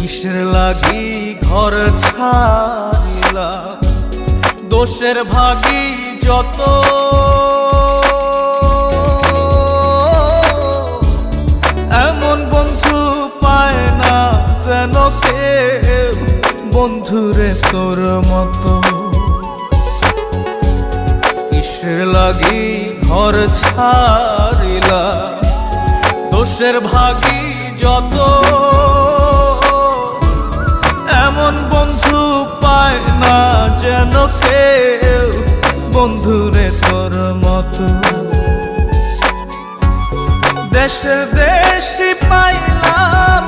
কিসের লাগি ঘর ছাড়িলা, দোষের ভাগী যত, এমন বন্ধু পায় না যেন কেউ, বন্ধুরে তোর মতো। কিসের লাগি ঘর ছাড়িলা, দোষের ভাগী যত, এমন বন্ধু পায় না যেন কেউ, বন্ধুরে তোর মতো। দেশের দেশি পাইলাম